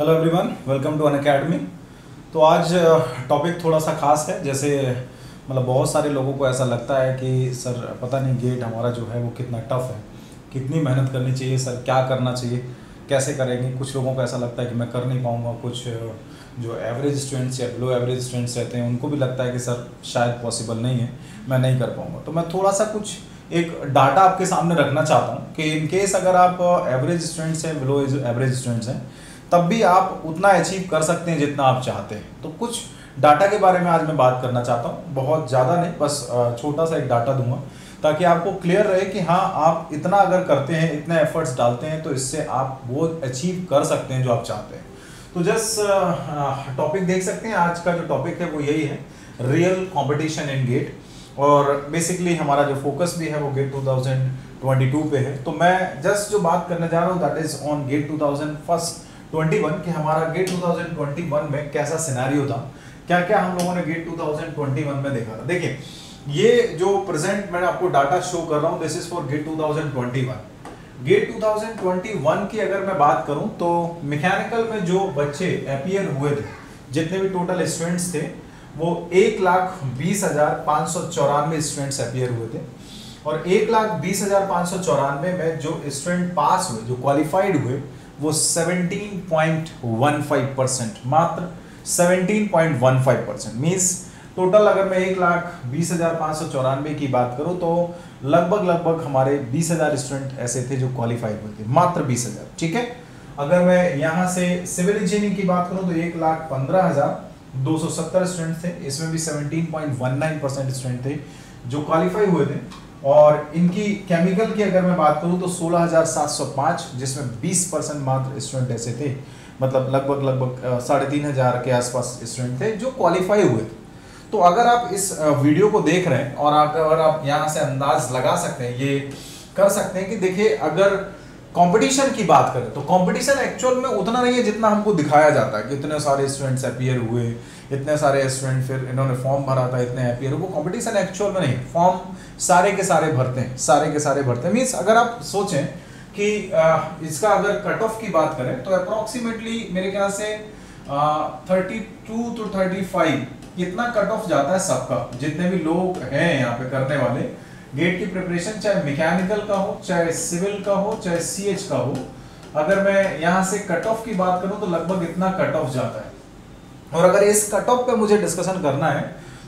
Hello everyone, welcome to Unacademy. तो आज topic थोड़ा सा खास है। जैसे मतलब बहुत सारे लोगों को ऐसा लगता है कि सर पता नहीं गेट हमारा जो है वो कितना टफ है, कितनी मेहनत करनी चाहिए, सर क्या करना चाहिए, कैसे करेंगे। कुछ लोगों को ऐसा लगता है कि मैं कर नहीं पाऊँगा। कुछ जो एवरेज स्टूडेंट्स या बिलो एवरेज स्टूडेंट्स रहते हैं उनको भी लगता है कि सर शायद पॉसिबल नहीं है, मैं नहीं कर पाऊँगा। तो मैं थोड़ा सा कुछ एक डाटा आपके सामने रखना चाहता हूँ कि इन केस अगर आप एवरेज स्टूडेंट्स हैं, बिलो एवरेज स्टूडेंट्स हैं, तब भी आप उतना अचीव कर सकते हैं जितना आप चाहते हैं। तो कुछ डाटा के बारे में आज मैं बात करना चाहता हूँ, बहुत ज़्यादा नहीं, बस छोटा सा एक डाटा दूंगा ताकि आपको क्लियर रहे कि हाँ आप इतना अगर करते हैं, इतने एफर्ट्स डालते हैं तो इससे आप वो अचीव कर सकते हैं जो आप चाहते हैं। तो जस्ट टॉपिक देख सकते हैं, आज का जो टॉपिक है वो यही है, रियल कॉम्पिटिशन इन गेट। और बेसिकली हमारा जो फोकस भी है वो गेट 2022 पे है। तो मैं जस्ट जो बात करने जा रहा हूँ दैट इज ऑन गेट 2021 कि हमारा गेट 2021 में कैसा सिनेरियो था, क्या क्या हम लोगों ने गेट 2021 में देखा था। देखिए ये जो प्रेजेंट मैं आपको डाटा शो कर रहा हूँ, this is for GATE 2021। GATE 2021 की अगर मैं बात करूं तो मैकेनिकल में जो बच्चे अपीयर हुए थे, जितने भी टोटल स्टूडेंट्स थे, वो 1,20,594 स्टूडेंट्स अपीयर हुए थे। और 1,20,594 में जो स्टूडेंट पास हुए, जो क्वालिफाइड हुए, वो 17.15%, मात्र 17.15%। मीन्स टोटल अगर मैं 1,20,594 की बात करूं तो लगभग हमारे 20,000 स्टूडेंट ऐसे थे जो क्वालिफाइड हुए थे, मात्र 20,000। ठीक है। अगर मैं यहां से सिविल इंजीनियरिंग की बात करूं तो 1,15,270 स्टूडेंट थे, इसमें भी 17.19% स्टूडेंट थे जो क्वालिफाई हुए थे। और इनकी केमिकल की अगर मैं बात करूं तो 16,705, जिसमें 20% मात्र स्टूडेंट ऐसे थे, मतलब लगभग 3,500 के आसपास स्टूडेंट थे जो क्वालिफाई हुए थे। तो अगर आप इस वीडियो को देख रहे हैं और अगर आप यहाँ से अंदाज लगा सकते हैं, ये कर सकते हैं कि देखिए अगर कंपटीशन की बात करें तो कंपटीशन एक्चुअल में उतना नहीं है जितना हमको दिखाया जाता है कि इतने सारे स्टूडेंट्स अपीयर हुए, इतने सारे स्टूडेंट फिर इन्होंने फॉर्म भरा था, इतने अपीयर हुए। वो कंपटीशन एक्चुअल में नहीं, फॉर्म सारे के सारे भरते हैं, मीन्स अगर आप सोचें कि इसका अगर कट ऑफ की बात करें तो अप्रोक्सीमेटली मेरे ख्याल से 32 to 35 कितना कट ऑफ जाता है सबका, जितने भी लोग हैं यहाँ पे करने वाले गेट की प्रिपरेशन, चाहे मैकेनिकल का हो, चाहे सिविल का हो, चाहे सीएच का हो। अगर मैं यहाँ से कट ऑफ की बात करूं तो लगभग इतना कट ऑफ जाता है। और अगर इस कट ऑफ पे मुझे डिस्कशन करना है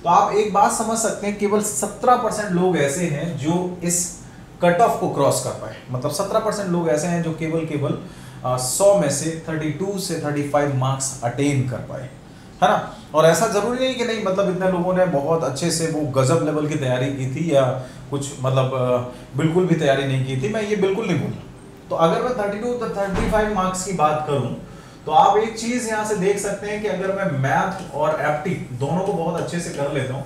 तो आप एक बात समझ सकते हैं, केवल 17% लोग ऐसे हैं जो इस कट ऑफ को क्रॉस कर पाए। मतलब 17% लोग ऐसे हैं जो केवल 100 में से 32 से 35 मार्क्स अटेन कर पाए, है ना। और ऐसा जरूरी नहीं कि नहीं, मतलब इतने लोगों ने बहुत अच्छे से वो गजब लेवल की तैयारी की थी या कुछ मतलब बिल्कुल भी तैयारी नहीं की थी, मैं ये बिल्कुल नहीं बोल। तो अगर मैं 32 से 35 मार्क्स की बात करूं तो आप एक चीज यहां से देख सकते हैं कि अगर मैं मैथ और एप्टी दोनों को बहुत अच्छे से कर लेता हूं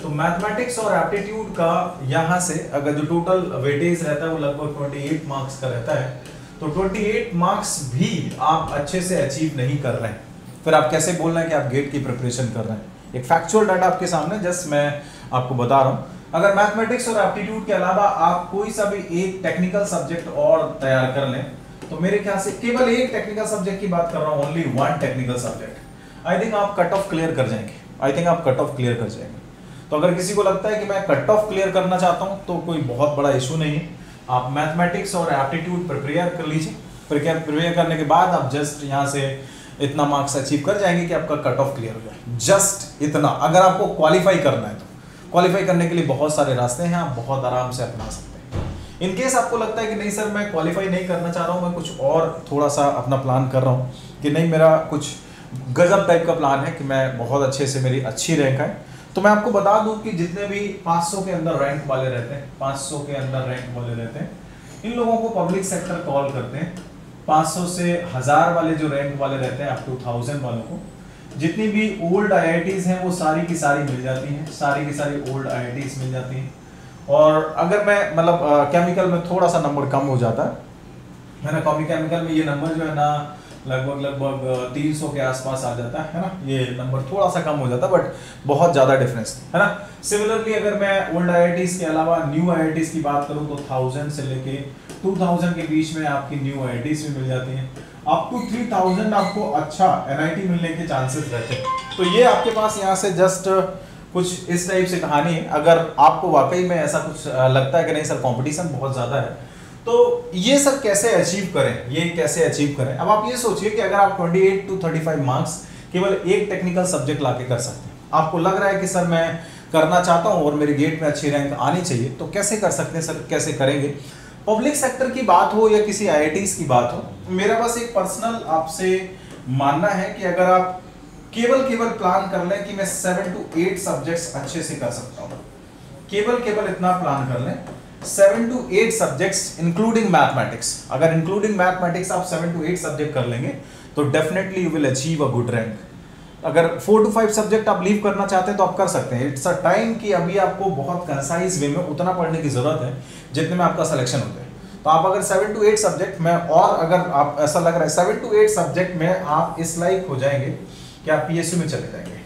तो मैथमेटिक्स और एप्टीट्यूड का यहां से अगर जो टोटल वेटेज रहता है वो लगभग 28 मार्क्स का रहता है, तो 28 मार्क्स भी आप अच्छे से अचीव नहीं कर रहे हैं। फिर आप कैसे बोल रहे हैं कि आप गेट की प्रिपरेशन कर रहे हैं? एक फैक्चुअल डाटा आपके सामने जस्ट मैं आपको बता रहा हूं। अगर मैथमेटिक्स और एप्टीट्यूड के अलावा आप कोई सा भी एक टेक्निकल सब्जेक्ट और तैयार कर लें तो मेरे ख्याल से केवल एक टेक्निकल सब्जेक्ट की बात कर रहा हूं, only one technical subject, I think आप कट ऑफ क्लियर कर जाएंगे। तो अगर किसी को लगता है कि मैं कट ऑफ क्लियर करना चाहता हूं तो कोई बहुत बड़ा इशू नहीं है, आप मैथमेटिक्स और एप्टीट्यूड प्रिपेयर कर लीजिए। प्रिपेयर करने के बाद आप जस्ट यहां से इतना मार्क्स अचीव कर जाएंगे कि आपका कट ऑफ क्लियर हो जाए, जस्ट इतना। अगर आपको क्वालिफाई करना है तो क्वालिफाई करने के लिए बहुत सारे रास्ते हैं, आप बहुत आराम से अपना सकते हैं। इन केस आपको लगता है कि नहीं सर मैं क्वालिफाई नहीं करना चाह रहा हूं, मैं कुछ और थोड़ा सा अपना प्लान कर रहा हूं कि नहीं मेरा कुछ गजब टाइप का प्लान है कि मैं बहुत अच्छे से मेरी अच्छी रैंक है, तो मैं आपको बता दूं कि जितने भी 500 के अंदर रैंक वाले रहते हैं, 500 के अंदर रैंक वाले रहते हैं, इन लोगों को पब्लिक सेक्टर कॉल करते हैं। 500 से 1000 वाले जो रैंक वाले रहते हैं, अप टू 1000 वालों को जितनी भी ओल्ड आईआईटीज हैं वो सारी की सारी मिल जाती हैं, सारी की सारी ओल्ड आईआईटीज मिल जाती हैं। और अगर मैं मतलब केमिकल में थोड़ा सा नंबर कम हो जाता है ना, केमिकल में ये नंबर जो है ना लगभग 300 के आसपास आ जाता है ना, ये नंबर थोड़ा सा कम हो जाता है, बट बहुत ज़्यादा डिफरेंस है ना। सिमिलरली अगर मैं ओल्ड आईआईटीज के अलावा न्यू आईआईटीज की बात करूं तो 1000 से लेके 2000 के बीच में आपकी न्यू आईआईटीज भी मिल जाती हैं। अप टू 3000 आपको अच्छा NIT मिलने के चांसेस रहते हैं। तो ये आपके पास यहाँ से जस्ट कुछ इस टाइप से कहानी है। अगर आपको वाकई में ऐसा कुछ लगता है कि नहीं सर कंपटीशन बहुत ज़्यादा है, तो ये सब कैसे अचीव करें, ये कैसे अचीव करें। अब आप ये सोचिए कि अगर आप 28 to 35 मार्क्स केवल एक टेक्निकल सब्जेक्ट लाके कर सकते हैं, आपको लग रहा है कि सर मैं करना चाहता हूं और मेरे गेट में अच्छी रैंक आनी चाहिए, तो कैसे कर सकते हैं सर, कैसे करेंगे। पब्लिक सेक्टर की बात हो या किसी IITs की बात हो, मेरा बस एक पर्सनल आपसे मानना है कि अगर आप केवल प्लान कर लें कि मैं 7 to 8 सब्जेक्ट्स अच्छे से कर सकता हूं, केवल इतना प्लान कर लें 7 to 8 सब्जेक्ट्स इंक्लूडिंग मैथमेटिक्स। अगर इंक्लूडिंग मैथमेटिक्स आप 7 to 8 सब्जेक्ट कर लेंगे तो definitely you will achieve a good rank. अगर 4 to 5 सब्जेक्ट आप लीव करना चाहते हैं तो आप कर सकते हैं। इट्स अ टाइम कि अभी आपको बहुत कंसाइज वे में उतना पढ़ने की जरूरत है जितने में आपका सिलेक्शन होता है। तो आप अगर 7 to 8 सब्जेक्ट में, और अगर आप ऐसा लग रहा है 7 to 8 सब्जेक्ट में आप इस लायक हो जाएंगे कि आप PSU में चले जाएंगे,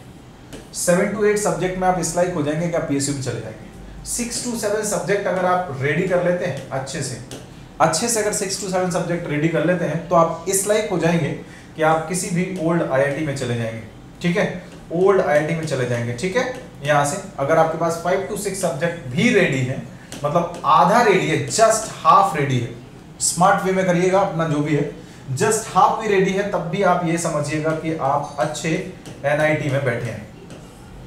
7 to 8 सब्जेक्ट में आप इस लायक हो जाएंगे कि आप PSU में चले जाएंगे। 6 to 7 सब्जेक्ट अगर आप रेडी कर लेते हैं अच्छे से अगर 6 to 7 सब्जेक्ट रेडी कर लेते हैं तो आप इस लायक हो जाएंगे कि आप किसी भी ओल्ड IIT में चले जाएंगे, ठीक है, ओल्ड IIT में चले जाएंगे, ठीक है। यहाँ से अगर आपके पास 5 to 6 सब्जेक्ट भी रेडी है, मतलब आधा रेडी है, जस्ट हाफ रेडी है, स्मार्ट वे में करिएगा अपना जो भी है, जस्ट हाफ भी रेडी है, तब भी आप ये समझिएगा कि आप अच्छे NIT में बैठे हैं,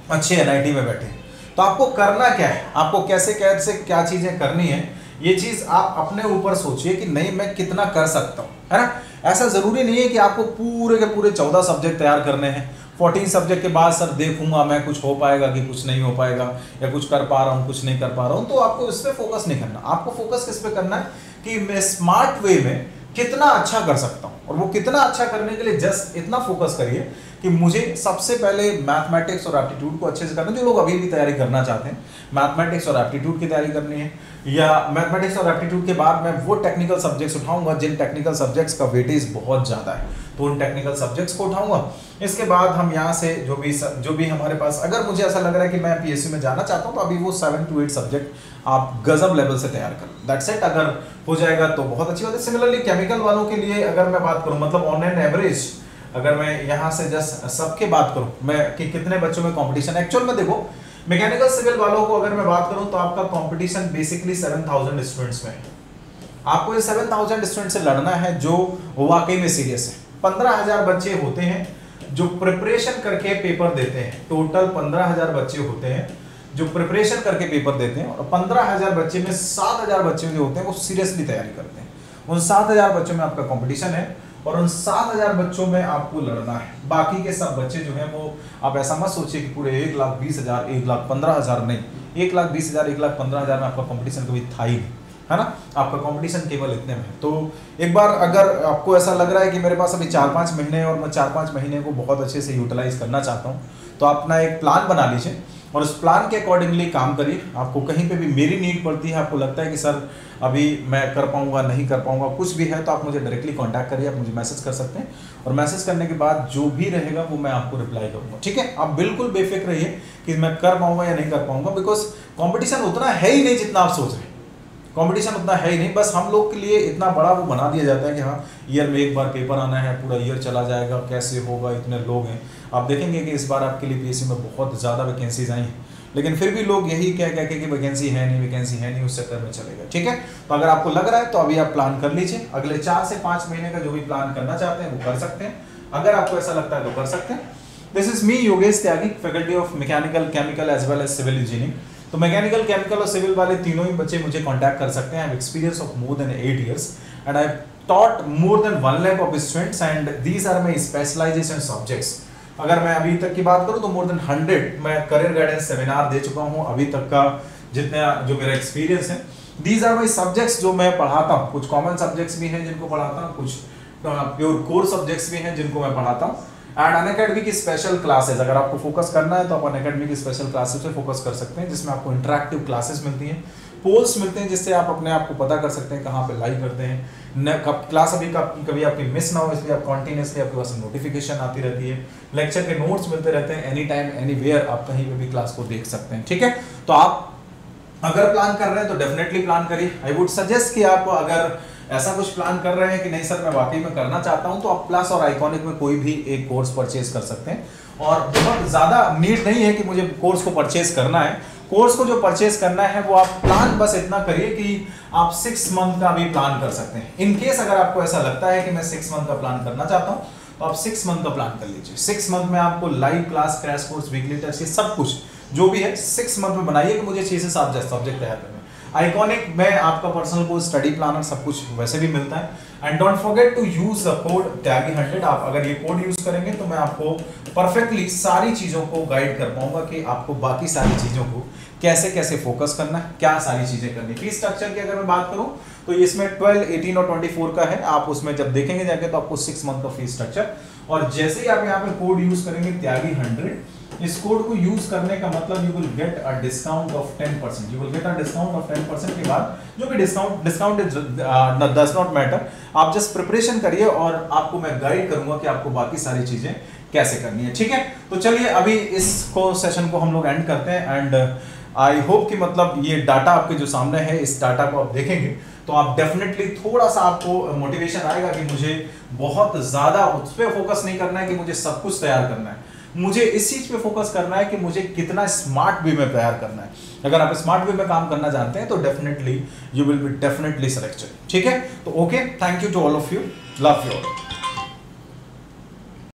अच्छे NIT में बैठे हैं। तो आपको करना क्या है, आपको कैसे कैसे क्या चीजें करनी है, ये चीज आप अपने ऊपर सोचिए कि नहीं मैं कितना कर सकता हूं, है ना। ऐसा जरूरी नहीं है कि आपको पूरे के पूरे 14 सब्जेक्ट तैयार करने हैं। 14 सब्जेक्ट के बाद सर देखूंगा मैं कुछ हो पाएगा कि कुछ नहीं हो पाएगा, या कुछ कर पा रहा हूँ कुछ नहीं कर पा रहा हूँ, तो आपको इस पे फोकस नहीं करना। आपको फोकस किस पे करना है कि मैं स्मार्ट वे में कितना अच्छा कर सकता हूँ, और वो कितना अच्छा करने के लिए जस्ट इतना फोकस करिए कि मुझे सबसे पहले मैथमेटिक्स और एप्टीट्यूड को अच्छे से करना है। जो लोग अभी भी तैयारी करना चाहते हैं, मैथमेटिक्स और एप्टीट्यूड की तैयारी करनी है, या मैथमेटिक्स और एप्टीट्यूड के बाद मैं वो टेक्निकल सब्जेक्ट्स उठाऊंगा जिन टेक्निकल सब्जेक्ट्स का वेटेज बहुत ज़्यादा है, तो उन टेक्निकल सब्जेक्ट्स को उठाऊंगा। इसके बाद हम यहाँ से जो भी हमारे पास, अगर मुझे ऐसा लग रहा है कि मैं PSU में जाना चाहता हूँ, तो अभी वो 7 to 8 सब्जेक्ट आप गजब लेवल से तैयार करो, दैट्स इट। अगर हो जाएगा तो बहुत अच्छी बात है। सिमिलरली केमिकल वालों के लिए अगर मैं बात करूँ, मतलब ऑन एन एवरेज अगर मैं यहाँ से जस्ट सबके बात करूँ मैं कि कितने बच्चों में कंपटीशन, एक्चुअल में देखो मैकेनिकल सिविल वालों को अगर मैं बात करूं तो आपका कंपटीशन बेसिकली 7000 स्टूडेंट्स में है। आपको ये 7000 स्टूडेंट से लड़ना है जो वाकई में सीरियस है। 15000 बच्चे होते हैं जो प्रिपरेशन करके पेपर देते हैं, टोटल 15000 बच्चे होते हैं जो प्रिपरेशन करके पेपर देते हैं, और 15000 बच्चे में 7000 बच्चे जो होते हैं वो सीरियसली तैयारी करते हैं। उन 7000 बच्चों में आपका कंपटीशन है और उन 7000 बच्चों में आपको लड़ना है। बाकी के सब बच्चे जो हैं वो आप ऐसा मत सोचिए कि पूरे 1,20,000 1,15,000 नहीं, 1,20,000 1,15,000 में आपका कंपटीशन कभी था ही नहीं, है ना। आपका कंपटीशन केवल इतने में है। तो एक बार अगर आपको ऐसा लग रहा है कि मेरे पास अभी 4-5 महीने और मैं 4-5 महीने को बहुत अच्छे से यूटिलाइज करना चाहता हूँ, तो अपना एक प्लान बना लीजिए और उस प्लान के अकॉर्डिंगली काम करिए। आपको कहीं पे भी मेरी नीड पड़ती है, आपको लगता है कि सर अभी मैं कर पाऊंगा नहीं कर पाऊंगा, कुछ भी है, तो आप मुझे डायरेक्टली कांटेक्ट करिए, आप मुझे मैसेज कर सकते हैं, और मैसेज करने के बाद जो भी रहेगा वो मैं आपको रिप्लाई करूंगा, ठीक है। आप बिल्कुल बेफिक्र रहिए कि मैं कर पाऊंगा या नहीं कर पाऊंगा, बिकॉज कॉम्पिटिशन उतना है ही नहीं जितना आप सोच रहे हैं। कंपटीशन उतना है ही नहीं, बस हम लोग के लिए इतना बड़ा वो बना दिया जाता है कि हाँ ईयर में एक बार पेपर आना है, पूरा ईयर चला जाएगा, कैसे होगा, इतने लोग हैं। आप देखेंगे कि इस बार आपके लिए PSC में बहुत ज़्यादा वैकेंसीज आई हैं, लेकिन फिर भी लोग यही कह के कि वैकेंसी है नहीं, उस चक्कर में चलेगा, ठीक है। तो अगर आपको लग रहा है तो अभी आप प्लान कर लीजिए, अगले 4 से 5 महीने का जो भी प्लान करना चाहते हैं वो कर सकते हैं। अगर आपको ऐसा लगता है तो कर सकते हैं। This is me Yogesh Tyagi, faculty of mechanical, chemical as well as civil engineering. तो मैकेनिकल, केमिकल और सिविल वाले तीनों ही बच्चे मुझे कांटेक्ट कर सकते हैं। I have experience of more than 8 years and I have taught more than 1 lakh of students and these are my specialization subjects। अगर मैं अभी तक की बात करूं तो मोर देन 100 मैं करियर गाइडेंस सेमिनार दे चुका हूं अभी तक का, जितना जो मेरा एक्सपीरियंस है। दीज आर माई सब्जेक्ट्स जो मैं पढ़ाता हूं, कुछ कॉमन सब्जेक्ट्स भी हैं जिनको पढ़ाता हूं, कुछ प्योर कोर सब्जेक्ट्स भी हैं जिनको मैं पढ़ाता हूं, एंड अनअकैडमी की स्पेशल क्लासेस। अगर आपको फोकस करना है तो आप अनअकैडमी की स्पेशल क्लासेस पे फोकस कर सकते हैं, जिसमें आपको इंटरैक्टिव क्लासेस मिलती हैं, पोल्स मिलते हैं, जिससे आप अपने आप को पता कर सकते हैं कहाँ पे लाइव करते हैं। क्लास अभी कभी आपकी मिस ना हो, इसलिए आप कॉन्टिन्यूसली आपके पास नोटिफिकेशन आती रहती है, लेक्चर के नोट्स मिलते रहते हैं, एनी टाइम एनी वेयर आप कहीं पे भी क्लास को देख सकते हैं, ठीक है। तो आप अगर प्लान कर रहे हैं तो डेफिनेटली प्लान करिए। आई वुड सजेस्ट कि आप अगर ऐसा कुछ प्लान कर रहे हैं कि नहीं सर मैं वाकई में करना चाहता हूं, तो आप प्लस और आइकॉनिक में कोई भी एक कोर्स परचेज कर सकते हैं। और बहुत ज़्यादा नीड नहीं है कि मुझे कोर्स को परचेज करना है। कोर्स को जो परचेज करना है वो आप प्लान बस इतना करिए कि आप 6 मंथ का भी प्लान कर सकते हैं। इन केस अगर आपको ऐसा लगता है कि मैं 6 मंथ का प्लान करना चाहता हूँ, तो आप 6 मंथ का प्लान कर लीजिए। 6 मंथ में आपको live class, crash course, weekly test, ये सब कुछ जो भी है 6 मंथ में बनाइए कि मुझे 6 से 7 सब्जेक्ट तैयार करने। आइकॉनिक में आपका पर्सनल कोर्स, स्टडी प्लानर सब कुछ वैसे भी मिलता है। And don't forget to use the code TYAGI100। आप अगर ये कोड यूज करेंगे तो मैं आपको परफेक्टली सारी चीजों को गाइड कर पाऊंगा कि आपको बाकी सारी चीजों को कैसे कैसे फोकस करना है, क्या सारी चीजें करनी। फीस स्ट्रक्चर की अगर मैं बात करूं तो इसमें 12, 18 और 24 का है। आप उसमें जब देखेंगे जाके तो आपको 6 मंथ का फीस स्ट्रक्चर, और जैसे ही आप यहाँ पे कोड यूज करेंगे TYAGI100, इस कोड को यूज करने का मतलब you will get a discount of 10%। You will get a discount of 10% के बाद, जो कि डिस्काउंट डज नॉट मैटर। आप जस्ट प्रिपरेशन करिए और आपको मैं गाइड करूंगा कि आपको बाकी सारी चीजें कैसे करनी है, ठीक है। तो चलिए अभी इसको सेशन को हम लोग एंड करते हैं। एंड आई होप कि मतलब ये डाटा आपके जो सामने है, इस डाटा को आप देखेंगे तो आप डेफिनेटली थोड़ा सा आपको मोटिवेशन आएगा कि मुझे बहुत ज्यादा उस पर फोकस नहीं करना है कि मुझे सब कुछ तैयार करना है। मुझे इस चीज पे फोकस करना है कि मुझे कितना स्मार्ट वे में तैयार करना है। अगर आप स्मार्ट वे में काम करना जानते हैं तो definitely you will be definitely selected, ठीक है। तो okay, thank you to all of you, love you all.